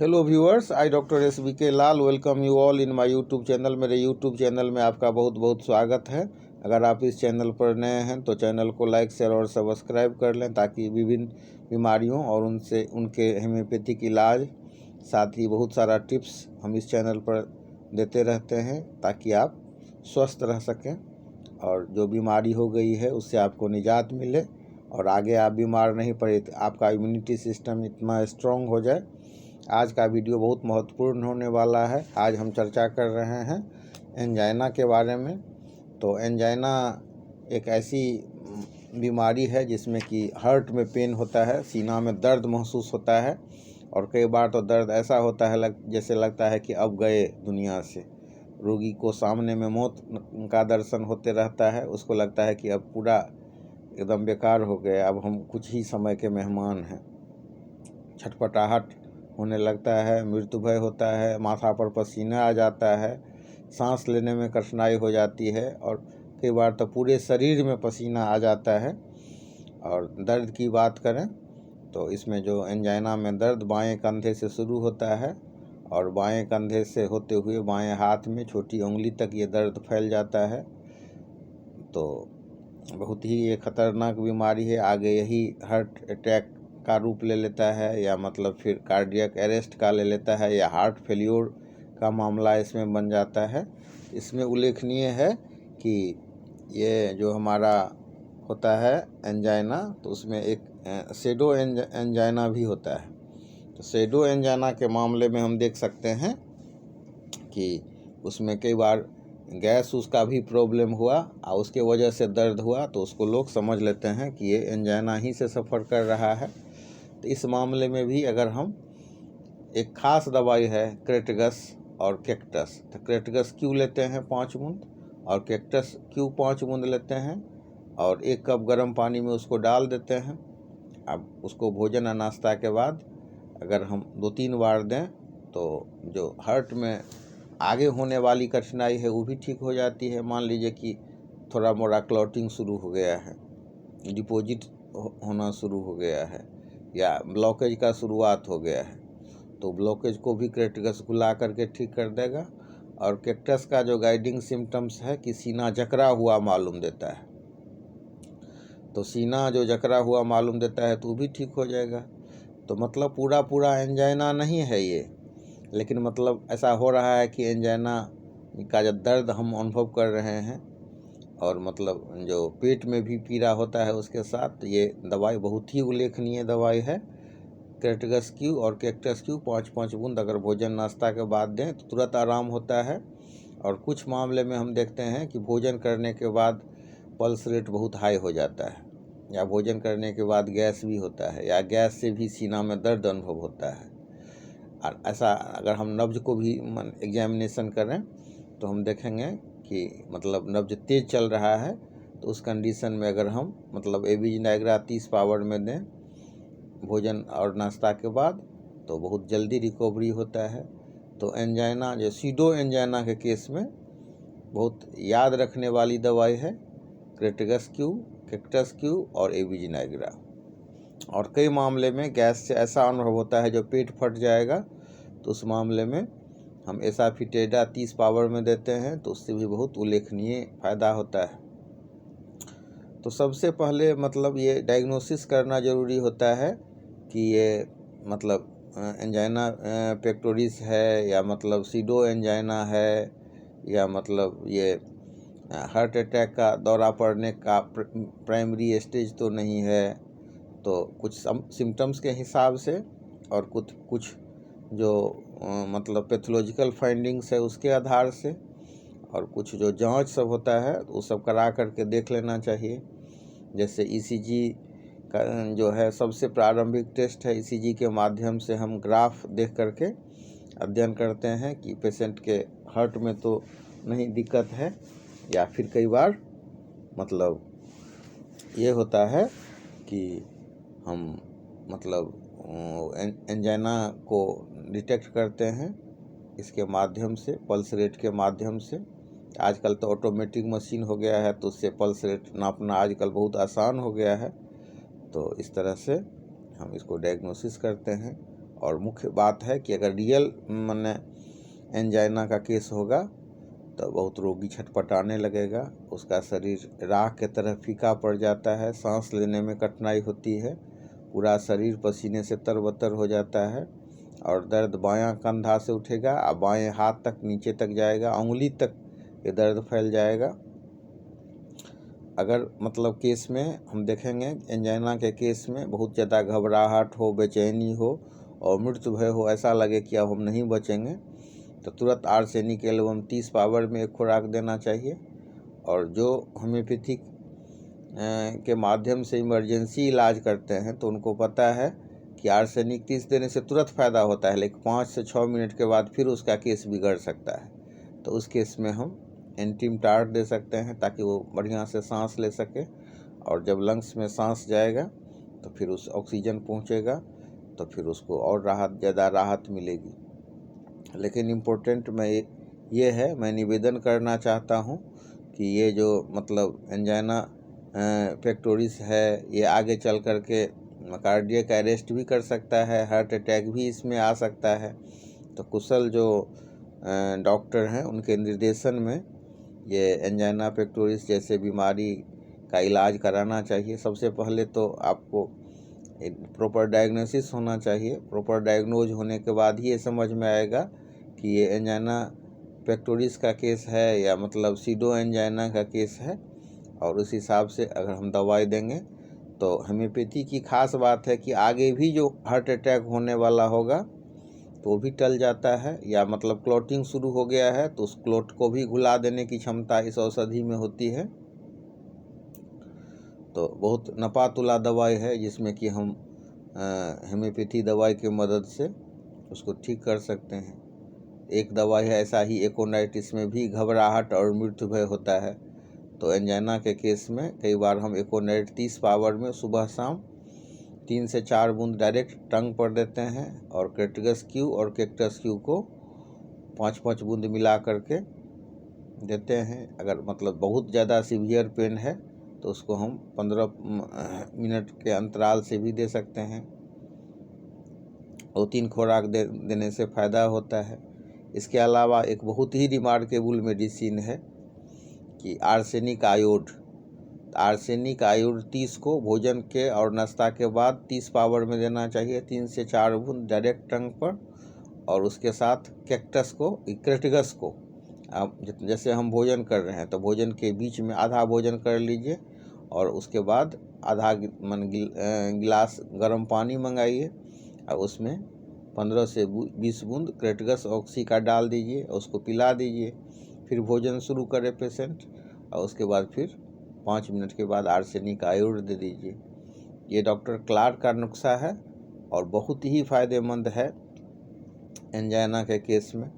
Hello viewers, I doctor SBK Lal welcome you all in my YouTube channel. मेरे YouTube channel में आपका बहुत बहुत स्वागत है। अगर आप इस चैनल पर नए हैं तो चैनल को लाइक शेयर और सब्सक्राइब कर लें, ताकि विभिन्न बीमारियों और उनके होम्योपैथिक इलाज, साथ ही बहुत सारा टिप्स हम इस चैनल पर देते रहते हैं, ताकि आप स्वस्थ रह सकें और जो बीमारी हो गई है उससे आपको निजात मिले और आगे आप बीमार नहीं पड़े, आपका इम्यूनिटी सिस्टम इतना स्ट्रॉन्ग हो जाए। आज का वीडियो बहुत महत्वपूर्ण होने वाला है। आज हम चर्चा कर रहे हैं एंजाइना के बारे में। तो एंजाइना एक ऐसी बीमारी है जिसमें कि हार्ट में पेन होता है, सीना में दर्द महसूस होता है, और कई बार तो दर्द ऐसा होता है जैसे लगता है कि अब गए दुनिया से। रोगी को सामने में मौत का दर्शन होते रहता है, उसको लगता है कि अब पूरा एकदम बेकार हो गया, अब हम कुछ ही समय के मेहमान हैं। छटपटाहट होने लगता है, मृत्यु भय होता है, माथा पर पसीना आ जाता है, सांस लेने में कठिनाई हो जाती है, और कई बार तो पूरे शरीर में पसीना आ जाता है। और दर्द की बात करें तो इसमें जो एंजाइना में दर्द बाएं कंधे से शुरू होता है और बाएं कंधे से होते हुए बाएं हाथ में छोटी उंगली तक ये दर्द फैल जाता है। तो बहुत ही ये खतरनाक बीमारी है। आगे यही हार्ट अटैक का रूप ले लेता है, या मतलब फिर कार्डियक अरेस्ट का ले लेता है, या हार्ट फेल्योर का मामला इसमें बन जाता है। इसमें उल्लेखनीय है कि ये जो हमारा होता है एंजाइना, तो उसमें एक सेडो एंजाइना भी होता है। तो सेडो एंजाइना के मामले में हम देख सकते हैं कि उसमें कई बार गैस उसका भी प्रॉब्लम हुआ और उसके वजह से दर्द हुआ, तो उसको लोग समझ लेते हैं कि ये एंजाइना ही से सफ़र कर रहा है। तो इस मामले में भी अगर हम एक ख़ास दवाई है क्रेटगस और कैक्टस, तो क्रेटगस क्यों लेते हैं 5 बूंद और कैक्टस क्यों 5 बूंद लेते हैं, और 1 कप गर्म पानी में उसको डाल देते हैं। अब उसको भोजन और नाश्ता के बाद अगर हम 2-3 बार दें तो जो हार्ट में आगे होने वाली कठिनाई है वो भी ठीक हो जाती है। मान लीजिए कि थोड़ा मोड़ा क्लॉटिंग शुरू हो गया है, डिपॉजिट होना शुरू हो गया है, या ब्लॉकेज का शुरुआत हो गया है, तो ब्लॉकेज को भी क्रेटगस घुला करके ठीक कर देगा। और कैक्टस का जो गाइडिंग सिम्टम्स है कि सीना जकड़ा हुआ मालूम देता है, तो सीना जो जकड़ा हुआ मालूम देता है तो वो भी ठीक हो जाएगा। तो मतलब पूरा एंजाइना नहीं है ये, लेकिन मतलब ऐसा हो रहा है कि एंजाइना का जो दर्द हम अनुभव कर रहे हैं, और मतलब जो पेट में भी पीड़ा होता है उसके साथ, ये दवाई बहुत ही उल्लेखनीय दवाई है। क्रेटगस क्यू और कैक्टस क्यू 5-5 बूंद अगर भोजन नाश्ता के बाद दें तो तुरंत आराम होता है। और कुछ मामले में हम देखते हैं कि भोजन करने के बाद पल्स रेट बहुत हाई हो जाता है, या भोजन करने के बाद गैस भी होता है, या गैस से भी सीना में दर्द अनुभव होता है। और ऐसा अगर हम नब्ज को भी एग्जामिनेशन करें तो हम देखेंगे कि मतलब नब्ज तेज़ चल रहा है, तो उस कंडीशन में अगर हम मतलब एबीज नायग्रा 30 पावर में दें भोजन और नाश्ता के बाद, तो बहुत जल्दी रिकवरी होता है। तो एंजाइना जो सीडो एंजाइना के केस में बहुत याद रखने वाली दवाई है क्रेटगस क्यू, कैक्टस क्यू और एबीज नायग्रा। और कई मामले में गैस से ऐसा अनुभव होता है जो पेट फट जाएगा, तो उस मामले में हम एसाफिटेडा 30 पावर में देते हैं, तो उससे भी बहुत उल्लेखनीय फ़ायदा होता है। तो सबसे पहले मतलब ये डायग्नोसिस करना ज़रूरी होता है कि ये मतलब एंजाइना पेक्टोरिस है, या मतलब सीडो एंजाइना है, या मतलब ये हार्ट अटैक का दौरा पड़ने का प्राइमरी स्टेज तो नहीं है। तो कुछ सिम्टम्स के हिसाब से और कुछ जो मतलब पैथोलॉजिकल फाइंडिंग्स है उसके आधार से, और कुछ जो जांच सब होता है वो सब करा करके देख लेना चाहिए। जैसे ईसीजी का जो है सबसे प्रारंभिक टेस्ट है, ईसीजी के माध्यम से हम ग्राफ देख करके अध्ययन करते हैं कि पेशेंट के हार्ट में तो नहीं दिक्कत है, या फिर कई बार मतलब ये होता है कि हम मतलब एंजाइना को डिटेक्ट करते हैं इसके माध्यम से, पल्स रेट के माध्यम से। आजकल तो ऑटोमेटिक मशीन हो गया है, तो उससे पल्स रेट नापना आजकल बहुत आसान हो गया है। तो इस तरह से हम इसको डायग्नोसिस करते हैं और मुख्य बात है कि अगर रियल माने एंजाइना का केस होगा तो बहुत रोगी छटपटाने लगेगा, उसका शरीर राख के तरह फीका पड़ जाता है, सांस लेने में कठिनाई होती है, पूरा शरीर पसीने से तरबतर हो जाता है और दर्द बायां कंधा से उठेगा और बाएं हाथ तक नीचे तक जाएगा, उंगली तक ये दर्द फैल जाएगा। अगर मतलब केस में हम देखेंगे एंजाइना के केस में बहुत ज़्यादा घबराहट हो, बेचैनी हो और मृत्यु भय हो, ऐसा लगे कि अब हम नहीं बचेंगे, तो तुरंत आर्सेनिक एल्बम 30 पावर में एक खुराक देना चाहिए। और जो होम्योपैथिक के माध्यम से इमरजेंसी इलाज करते हैं तो उनको पता है कि आर्सेनिक 30 देने से तुरंत फ़ायदा होता है, लेकिन 5 से 6 मिनट के बाद फिर उसका केस बिगड़ सकता है। तो उस केस में हम एंटीम टार्ट दे सकते हैं ताकि वो बढ़िया से सांस ले सके, और जब लंग्स में सांस जाएगा तो फिर उस ऑक्सीजन पहुंचेगा तो फिर उसको और ज़्यादा राहत मिलेगी। लेकिन इम्पोर्टेंट मैं निवेदन करना चाहता हूँ कि ये जो मतलब एंजाइना पेक्टोरिस है, ये आगे चल कर के कार्डियक अरेस्ट भी कर सकता है, हार्ट अटैक भी इसमें आ सकता है। तो कुशल जो डॉक्टर हैं उनके निर्देशन में ये एंजाइना पेक्टोरिस जैसे बीमारी का इलाज कराना चाहिए। सबसे पहले तो आपको प्रॉपर डायग्नोसिस होना चाहिए। प्रॉपर डायग्नोज होने के बाद ही ये समझ में आएगा कि ये एंजाइना पेक्टोरिस का केस है या मतलब सीडो एंजाइना का केस है, और उस हिसाब से अगर हम दवाई देंगे तो होम्योपैथी की खास बात है कि आगे भी जो हार्ट अटैक होने वाला होगा तो वो भी टल जाता है, या मतलब क्लॉटिंग शुरू हो गया है तो उस क्लॉट को भी घुला देने की क्षमता इस औषधि में होती है। तो बहुत नपातुला दवाई है जिसमें कि हम होम्योपैथी दवाई की मदद से उसको ठीक कर सकते हैं। एक दवाई है ऐसा ही एकोनाइट, इसमें भी घबराहट और मृत्यु भय होता है। तो एंजाइना के केस में कई बार हम एकोनाइट 30 पावर में सुबह शाम 3 से 4 बूंद डायरेक्ट टंग पर देते हैं, और क्रेटिगस क्यू और कैक्टस क्यू को 5-5 बूंद मिला करके देते हैं। अगर मतलब बहुत ज़्यादा सीवियर पेन है तो उसको हम 15 मिनट के अंतराल से भी दे सकते हैं। 2-3 खुराक देने से फ़ायदा होता है। इसके अलावा एक बहुत ही रिमार्केबल मेडिसिन है कि आर्सेनिक आयोड। आर्सेनिक आयोड 30 को भोजन के और नाश्ता के बाद 30 पावर में देना चाहिए, 3 से 4 बूंद डायरेक्ट टंग पर, और उसके साथ क्रेटिगस को आप जैसे हम भोजन कर रहे हैं तो भोजन के बीच में आधा भोजन कर लीजिए और उसके बाद आधा गिलास गर्म पानी मंगाइए और उसमें 15 से 20 बूंद क्रेटिगस ऑक्सी का डाल दीजिए, उसको पिला दीजिए। फिर भोजन शुरू करे पेशेंट, और उसके बाद फिर 5 मिनट के बाद आर्सेनिक आयोड दे दीजिए। ये डॉक्टर क्लार्क का नुस्खा है और बहुत ही फ़ायदेमंद है एंजाइना के केस में।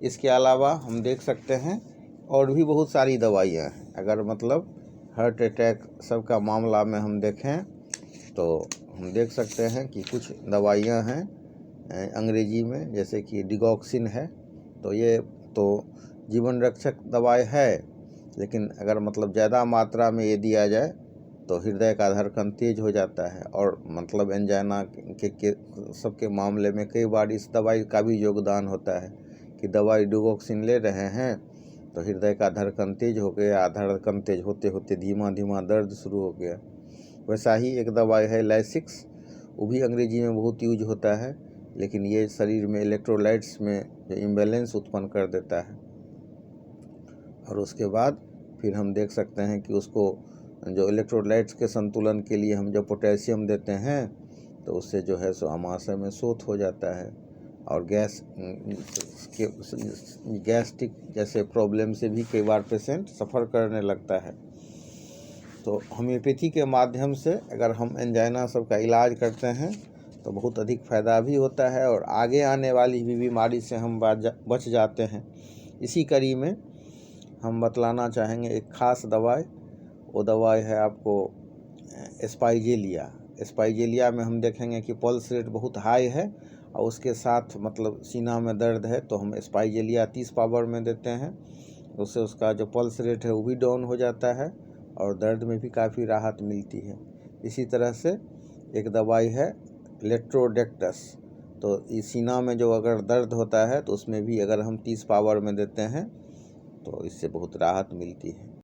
इसके अलावा हम देख सकते हैं और भी बहुत सारी दवाइयाँ हैं। अगर मतलब हार्ट अटैक सबका मामला में हम देखें तो हम देख सकते हैं कि कुछ दवाइयाँ हैं अंग्रेजी में, जैसे कि डिगॉक्सिन है। तो ये तो जीवन रक्षक दवाई है, लेकिन अगर मतलब ज़्यादा मात्रा में ये दिया जाए तो हृदय का धड़कन तेज हो जाता है, और मतलब एंजाइना के सबके मामले में कई बार इस दवाई का भी योगदान होता है कि दवाई डिगॉक्सिन ले रहे हैं तो हृदय का धड़कन तेज हो गया, धड़कन तेज होते होते धीमा धीमा दर्द शुरू हो गया। वैसा ही एक दवाई है लैसिक्स, वो भी अंग्रेजी में बहुत यूज होता है, लेकिन ये शरीर में इलेक्ट्रोलाइट्स में जो इम्बैलेंस उत्पन्न कर देता है। और उसके बाद फिर हम देख सकते हैं कि उसको जो इलेक्ट्रोलाइट्स के संतुलन के लिए हम जो पोटेशियम देते हैं तो उससे जो है सो आमाशय में शोथ हो जाता है, और गैस्ट्रिक जैसे प्रॉब्लम से भी कई बार पेशेंट सफ़र करने लगता है। तो होम्योपैथी के माध्यम से अगर हम एंजाइना सब का इलाज करते हैं तो बहुत अधिक फ़ायदा भी होता है, और आगे आने वाली भी बीमारी से हम बच जाते हैं। इसी कड़ी में हम बतलाना चाहेंगे एक ख़ास दवाई। वो दवाई है आपको एस्पाइजेलिया में हम देखेंगे कि पल्स रेट बहुत हाई है और उसके साथ मतलब सीना में दर्द है तो हम एस्पाइजेलिया 30 पावर में देते हैं। उससे उसका जो पल्स रेट है वो भी डाउन हो जाता है और दर्द में भी काफ़ी राहत मिलती है। इसी तरह से एक दवाई है लेट्रोडेक्टस। तो इस सीना में जो अगर दर्द होता है तो उसमें भी अगर हम 30 पावर में देते हैं तो इससे बहुत राहत मिलती है।